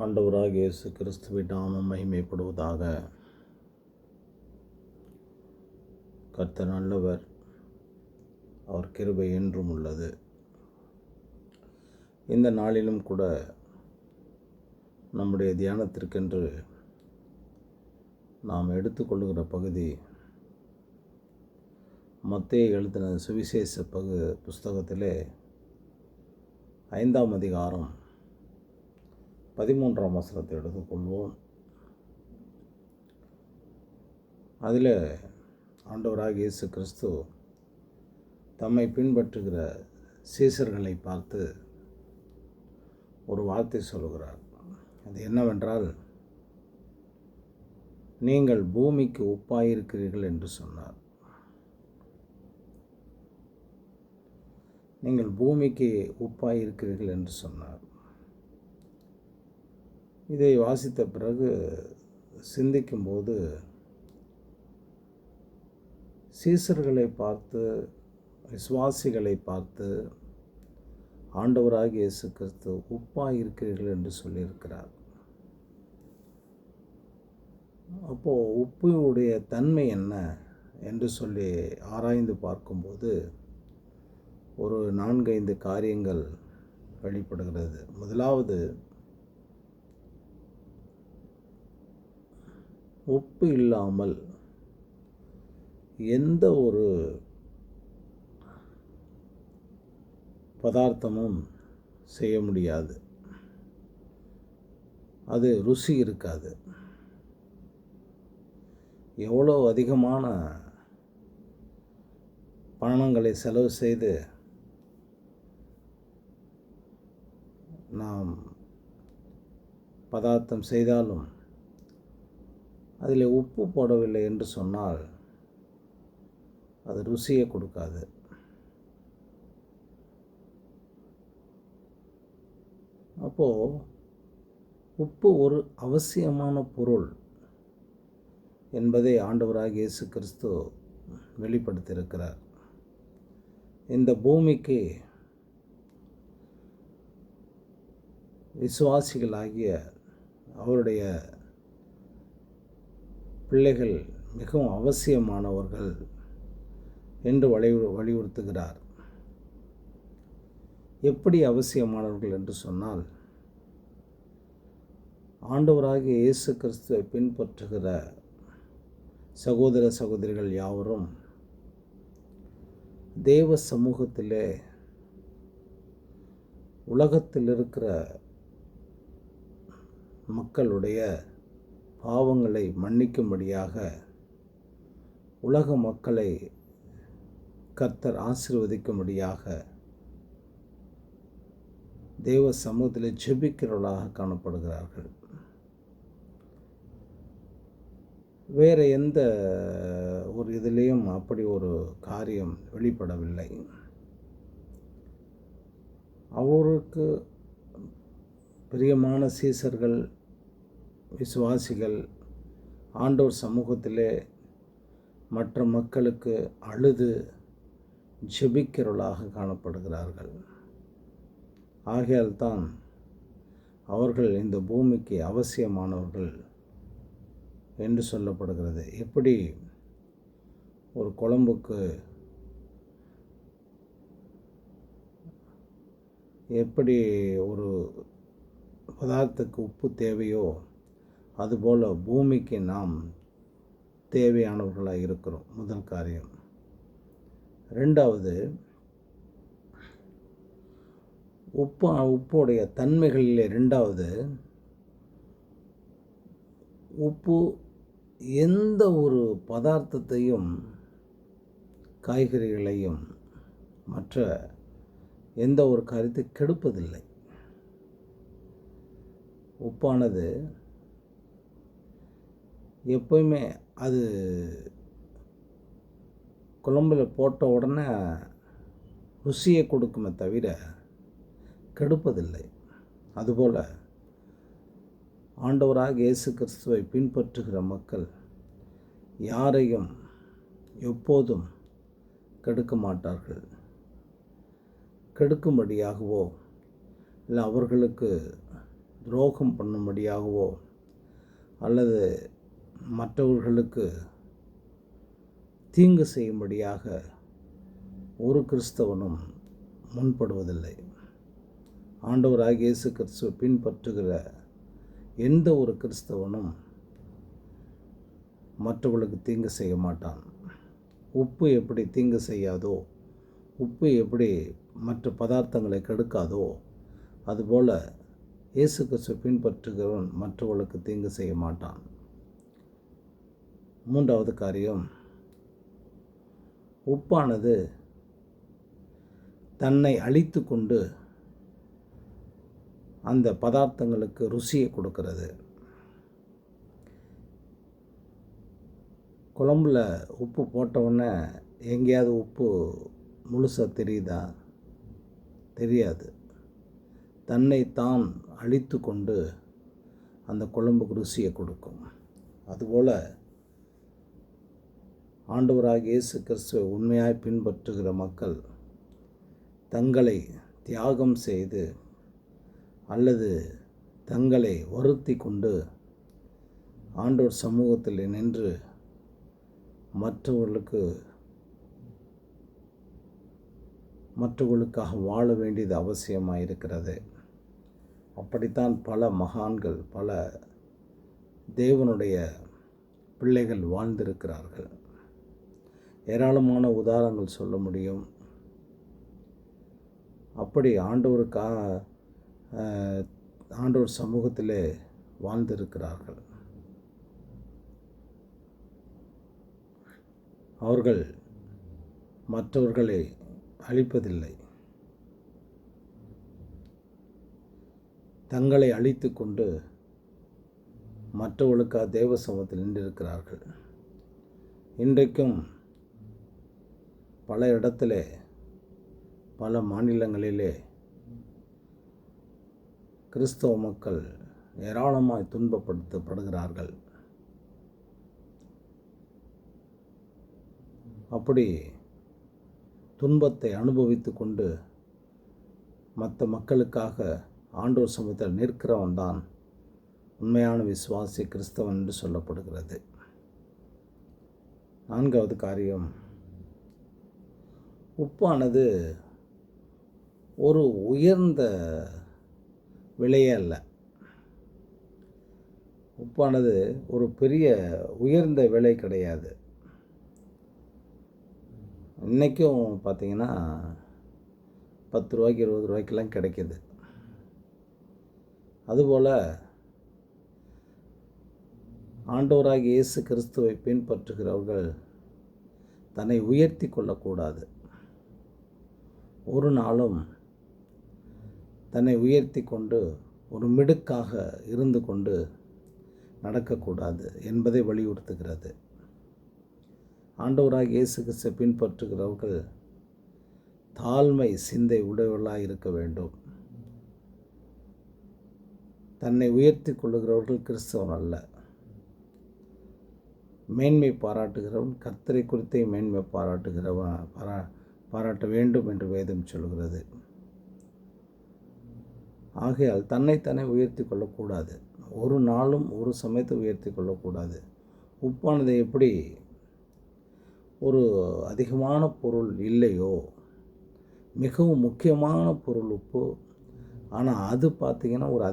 ஆண்டவராகிய இயேசு கிறிஸ்துவின் நாமம் மகிமைப்படுவதாக. கர்த்தர் நல்லவர், அவர் கிருபை என்றும் உள்ளது. இந்த நாளிலும் கூட நம்முடைய தியானத்திற்கென்று நாம் எடுத்துக்கொள்ளுகிற பகுதி மத்தேயு எழுதின சுவிசேஷ புஸ்தகத்திலே 5ஆம் அதிகாரம் 13ஆம் வசனத்தை எடுத்துக்கொள்வோம். அதில் ஆண்டவராகிய இயேசு கிறிஸ்து தம்மை பின்பற்றுகிற சீசர்களை பார்த்து ஒரு வார்த்தை சொல்கிறார். அது என்னவென்றால், நீங்கள் பூமிக்கு உப்பாயிருக்கிறீர்கள் என்று சொன்னார். நீங்கள் பூமிக்கு உப்பாயிருக்கிறீர்கள் என்று சொன்னார். இதை வாசித்த பிறகு சிந்திக்கும்போது, சீசர்களை பார்த்து, விசுவாசிகளை பார்த்து ஆண்டவராகிய இயேசு கிறிஸ்து உப்பாய் இருக்கிறீர்கள் என்று சொல்லியிருக்கிறார். அப்போது உப்புடைய தன்மை என்ன என்று சொல்லி ஆராய்ந்து பார்க்கும்போது ஒரு 4-5 காரியங்கள் வெளிப்படுகிறது. முதலாவது, உப்பு இல்லாமல் எந்த ஒரு பதார்த்தமும் செய்ய முடியாது. அது ருசி இருக்காது. எவ்வளோ அதிகமான பணங்களை செலவு செய்து நாம் பதார்த்தம் செய்தாலும் அதில் உப்பு போடவில்லை என்று சொன்னால் அது ருசியை கொடுக்காது. அப்போது உப்பு ஒரு அவசியமான பொருள் என்பதை ஆண்டவராகிய இயேசு கிறிஸ்து வெளிப்படுத்தியிருக்கிறார். இந்த பூமிக்கு விசுவாசிகளாகிய அவருடைய பிள்ளைகள் மிகவும் அவசியமானவர்கள் என்று வலியுறுத்துகிறார். எப்படி அவசியமானவர்கள் என்று சொன்னால், ஆண்டவராகிய இயேசு கிறிஸ்துவை பின்பற்றுகிற சகோதர சகோதரிகள் யாவரும் தேவ சமூகத்திலே உலகத்தில் இருக்கிற மக்களுடைய பாவங்களை மன்னிக்கும்படியாக உலக மக்களை கர்த்தர் ஆசீர்வதிக்கும்படியாக தேவ சமூகத்தில் ஜெபிக்கிறவர்களாக காணப்படுகிறார்கள். வேறு எந்த ஒரு இதிலையும் அப்படி ஒரு காரியம் வெளிப்படவில்லை. அவருக்கு பிரியமான சீசர்கள், விசுவாசிகள் ஆண்டவர் சமூகத்திலே மற்ற மக்களுக்கு அழுது ஜெபிக்கிறவர்களாக காணப்படுகிறார்கள். ஆகையால் தான் அவர்கள் இந்த பூமிக்கு அவசியமானவர்கள் என்று சொல்லப்படுகிறது. எப்படி ஒரு குழம்புக்கு எப்படி ஒரு பதார்த்தத்துக்கு உப்பு தேவையோ அதுபோல் பூமிக்கு நாம் தேவையானவர்களாக இருக்கிறோம். முதல் காரியம். ரெண்டாவது, உப்புடைய தன்மைகளிலே ரெண்டாவது, உப்பு எந்த ஒரு பதார்த்தத்தையும், காய்கறிகளையும் மற்ற எந்த ஒரு காரியத்தை கெடுப்பதில்லை. உப்பானது எப்போயுமே அது குழம்புல போட்ட உடனே ருசியை கொடுக்குமே தவிர கெடுப்பதில்லை. அதுபோல் ஆண்டவராக இயேசு கிறிஸ்துவை பின்பற்றுகிற மக்கள் யாரையும் எப்போதும் கெடுக்க மாட்டார்கள். கெடுக்கும்படியாகவோ இல்லை அவர்களுக்கு துரோகம் பண்ணும்படியாகவோ அல்லது மற்றவர்களுக்கு தீங்கு செய்யும்படியாக ஒரு கிறிஸ்தவனும் முன்படுவதில்லை. ஆண்டவராகிய இயேசு கிறிஸ்துவை பின்பற்றுகிற எந்த ஒரு கிறிஸ்தவனும் மற்றவர்களுக்கு தீங்கு செய்ய மாட்டான். உப்பு எப்படி தீங்கு செய்யாதோ, உப்பு எப்படி மற்ற பதார்த்தங்களை கெடுக்காதோ, அதுபோல் இயேசு கிறிஸ்துவை பின்பற்றுகிறவன் மற்றவர்களுக்கு தீங்கு செய்ய மாட்டான். மூன்றாவது காரியம், உப்பானது தன்னை அழித்து கொண்டு அந்த பதார்த்தங்களுக்கு ருசியை கொடுக்கிறது. குழம்புல உப்பு போட்டவுடனே எங்கேயாவது உப்பு முழுசாக தெரியுதா? தெரியாது. தன்னை தான் அழித்து கொண்டு அந்த குழம்புக்கு ருசியை கொடுக்கும். அதுபோல் ஆண்டவராகிய இயேசு கிறிஸ்துவை உண்மையாய் பின்பற்றுகிற மக்கள் தங்களை தியாகம் செய்து அல்லது தங்களை வருத்தி கொண்டு ஆண்டவர் சமூகத்தில் நின்று மற்றவர்களுக்காக வாழ வேண்டியது அவசியமாக இருக்கிறது. அப்படித்தான் பல மகான்கள், பல தேவனுடைய பிள்ளைகள் வாழ்ந்திருக்கிறார்கள். ஏராளமான உதாரணங்கள் சொல்ல முடியும். அப்படி ஆண்டவர் சமூகத்திலே வாழ்ந்திருக்கிறார்கள். அவர்கள் மற்றவர்களை அழிப்பதில்லை, தங்களை அழித்து கொண்டு மற்றவர்களுக்காக தேவ சமூகத்தில் நின்றிருக்கிறார்கள். இன்றைக்கும் பல இடத்திலே, பல மாநிலங்களிலே கிறிஸ்தவ மக்கள் ஏராளமாய் துன்பப்படுத்தப்படுகிறார்கள். அப்படி துன்பத்தை அனுபவித்து கொண்டு மற்ற மக்களுக்காக ஆண்டவர் சமூகத்தில் நிற்கிறவன் தான் உண்மையான விசுவாசி கிறிஸ்தவன் என்று சொல்லப்படுகிறது. நான்காவது காரியம், உப்பானது ஒரு உயர்ந்த விலையே அல்ல. உப்பானது ஒரு பெரிய உயர்ந்த விலை கிடையாது. இன்றைக்கும் பார்த்திங்கன்னா 10 ரூபாய்க்கு 20 ரூபாய்க்கெல்லாம் கிடைக்கிது. அதுபோல் ஆண்டவராகிய இயேசு கிறிஸ்துவை பின்பற்றுகிறவர்கள் தன்னை உயர்த்தி கொள்ளக்கூடாது. ஒரு நாளும் தன்னை உயர்த்தி கொண்டு ஒரு மிடுக்காக இருந்து கொண்டு நடக்கக்கூடாது என்பதை வலியுறுத்துகிறது. ஆண்டவராகிய இயேசு கிறிஸ்துவை பின்பற்றுகிறவர்கள் தாழ்மை சிந்தை உடையவர்களாக இருக்க வேண்டும். தன்னை உயர்த்தி கொள்ளுகிறவர்கள் கிறிஸ்தவன் அல்ல. மேன்மை பாராட்டுகிறவன் கர்த்தரை குறித்தே மேன்மை பாராட்ட வேண்டும் என்று வேதம் சொல்கிறது. ஆகையால் தன்னை உயர்த்தி கொள்ளக்கூடாது. ஒரு நாளும் ஒரு சமயத்தை உயர்த்தி கொள்ளக்கூடாது. உப்பானது எப்படி ஒரு அதிகமான பொருள் இல்லையோ, மிகவும் முக்கியமான பொருள் உப்பு. ஆனால் அது பார்த்திங்கன்னா ஒரு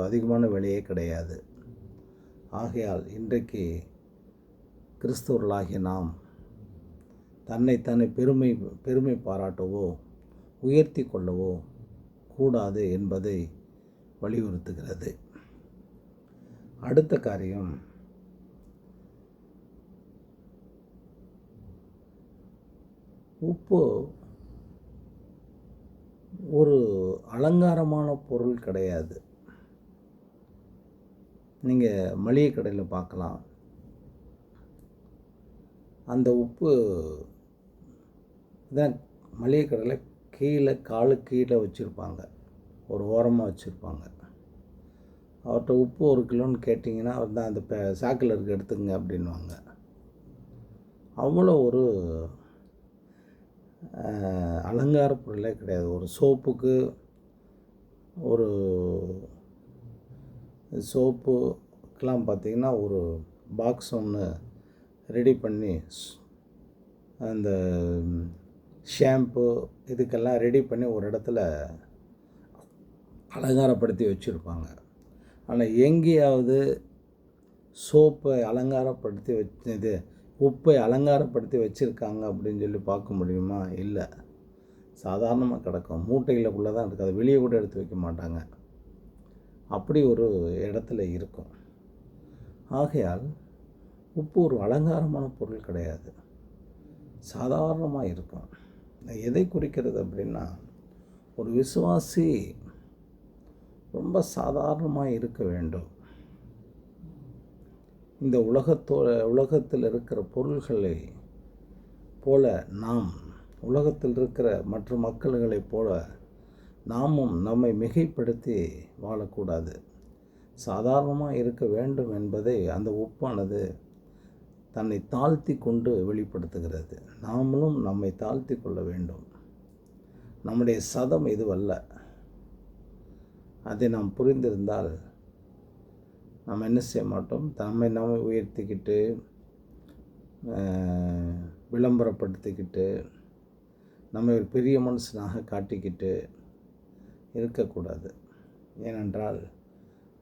அதிகமான விலையே கிடையாது. ஆகையால் இன்றைக்கு கிறிஸ்தவர்களாகிய நாம் தன்னை பெருமை பாராட்டவோ உயர்த்தி கொள்ளவோ கூடாது என்பதை வலியுறுத்துகிறது. அடுத்த காரியம், உப்பு ஒரு அலங்காரமான பொருள் கிடையாது. நீங்கள் மளிகை கடையில் பார்க்கலாம். அந்த உப்பு தான் மளிகை கடையில் காலுக்கு கீழே வச்சுருப்பாங்க, ஒரு ஓரமாக வச்சுருப்பாங்க. அவர்கிட்ட உப்பு 1 கிலோன்னு கேட்டிங்கன்னா அவர் தான் அந்த சாக்கில் இருக்க எடுத்துங்க அப்படின்வாங்க. அவ்வளோ ஒரு அலங்கார பொருளே கிடையாது. ஒரு சோப்புக்கு ஒரு சோப்புக்கெலாம் பார்த்திங்கன்னா ஒரு பாக்ஸ் ஒன்று ரெடி பண்ணி, அந்த ஷாம்பு இதுக்கெல்லாம் ரெடி பண்ணி ஒரு இடத்துல அலங்காரப்படுத்தி வச்சுருப்பாங்க. ஆனால் எங்கேயாவது சோப்பை அலங்காரப்படுத்தி இது உப்பை அலங்காரப்படுத்தி வச்சுருக்காங்க அப்படின்னு சொல்லி பார்க்க முடியுமா? இல்லை. சாதாரணமாக கிடக்கும். மூட்டைகளுக்குள்ளே தான் இருக்குது. அதை வெளியே கூட எடுத்து வைக்க மாட்டாங்க. அப்படி ஒரு இடத்துல இருக்கும். ஆகையால் உப்பு ஒரு அலங்காரமான பொருள் கிடையாது, சாதாரணமாக இருக்கும். எதை குறிக்கிறது அப்படின்னா, ஒரு விசுவாசி ரொம்ப சாதாரணமாக இருக்க வேண்டும். இந்த உலகத்தில் இருக்கிற பொருள்களை போல நாம், உலகத்தில் இருக்கிற மற்ற மக்கள்களைப் போல நாமும் நம்மை மிகைப்படுத்தி வாழக்கூடாது. சாதாரணமாக இருக்க வேண்டும் என்பதை அந்த உப்பானது தன்னை தாழ்த்தி கொண்டு வெளிப்படுத்துகிறது. நாமளும் நம்மை தாழ்த்தி கொள்ள வேண்டும். நம்முடைய சதம் இதுவல்ல. அதை நாம் புரிந்திருந்தால் நாம் என்ன செய்ய மாட்டோம்? நம்மை உயர்த்திக்கிட்டு விளம்பரப்படுத்திக்கிட்டு நம்மை ஒரு பெரிய மனுஷனாக காட்டிக்கிட்டு இருக்கக்கூடாது. ஏனென்றால்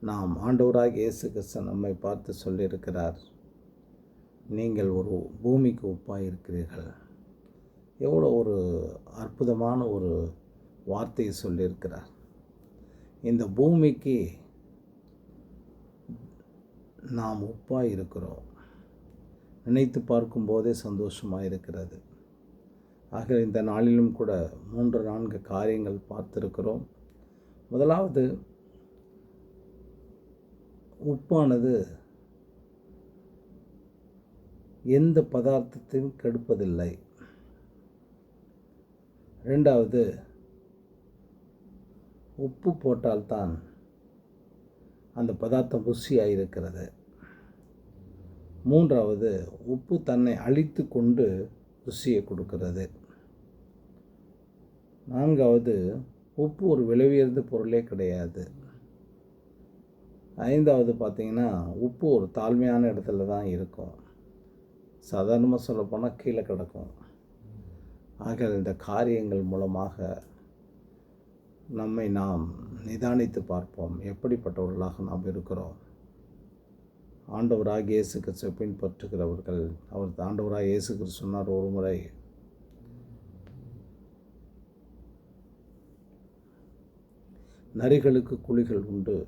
நாம் ஆண்டவராகிய இயேசு கிறிஸ்து நம்மை பார்த்து சொல்லியிருக்கிறார், நீங்கள் ஒரு பூமிக்கு உப்பாய் இருக்கிறீர்கள். எவ்வளோ ஒரு அற்புதமான ஒரு வார்த்தையை சொல்லியிருக்கிறார். இந்த பூமிக்கு நாம் உப்பாய் இருக்கிறோம். நினைத்து பார்க்கும்போதே சந்தோஷமாக இருக்கிறது. ஆக இந்த நாளிலும் கூட 3-4 காரியங்கள் பார்த்திருக்கிறோம். முதலாவது, உப்பானது எந்த பதார்த்தத்தையும் கெடுப்பதில்லை. 2வது, உப்பு போட்டால்தான் அந்த பதார்த்தம் ருசியாக இருக்கிறது. 3வது, உப்பு தன்னை அழித்து கொண்டு ருசியை கொடுக்கிறது. 4வது, உப்பு ஒரு விலையுயர்ந்த பொருளே கிடையாது. 5வது பார்த்திங்கன்னா, உப்பு ஒரு தாழ்மையான இடத்துல தான் இருக்கும். சாதாரணமாக சொல்லப்போனால் கீழே கிடக்கும். ஆக இந்த காரியங்கள் மூலமாக நம்மை நாம் நிதானித்து பார்ப்போம், எப்படிப்பட்டவர்களாக நாம் இருக்கிறோம். ஆண்டவராகிய இயேசு கிறிஸ்துவை பின்பற்றுகிறவர்கள், அவர் ஆண்டவராகிய இயேசு கிறிஸ்து சொன்னார் ஒரு முறை, நரிகளுக்கு குழிகள் உண்டு,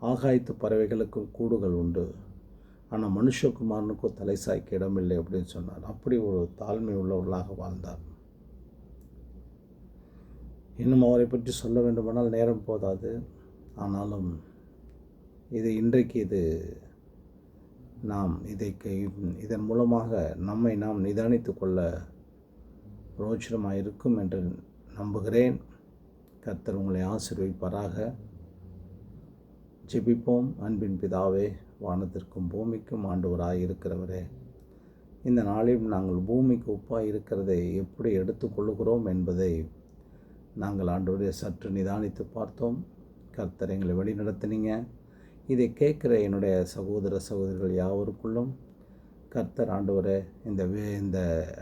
ஆகாயத்து பறவைகளுக்கும் கூடுகள் உண்டு, ஆனால் மனுஷகுமாரனுக்கும் தலை சாய்க்க இடமில்லை அப்படின்னு சொன்னார். அப்படி ஒரு தாழ்மை உள்ளவர்களாக வாழ்ந்தார். இன்னும் அவரை பற்றி சொல்ல வேண்டுமானால் நேரம் போதாது. ஆனாலும் இன்றைக்கு நாம் இதன் மூலமாக நம்மை நாம் நிதானித்து கொள்ள பிரயோஜனமாக இருக்கும் என்று நம்புகிறேன். கர்த்தர் உங்களை ஆசீர்வதிப்பாராக. ஜெபிப்போம். அன்பின் பிதாவே, வானத்திற்கும் பூமிக்கும் ஆண்டவராய் இருக்கிறவரே, இந்த நாளில் நாங்கள் பூமிக்கு உப்பாய் இருக்கிறதை எப்படி எடுத்துக்கொள்ளுகிறோம் என்பதை நாங்கள் ஆண்டவரே சற்று நிதானித்து பார்த்தோம். கர்த்தர் எங்களை வழி நடத்தினீங்க. இதை கேட்குற என்னுடைய சகோதர சகோதரிகள் யாவருக்குள்ளும் கர்த்தர் ஆண்டவரே இந்த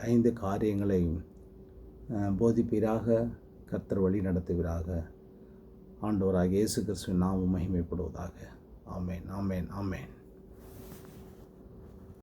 5 காரியங்களை போதிப்பீராக. கர்த்தர் வழி நடத்துவீராக. ஆண்டவராகிய இயேசு கிறிஸ்துவின் நாமம் மகிமைப்படுவதாக. ஆமேன், ஆமேன், ஆமேன்.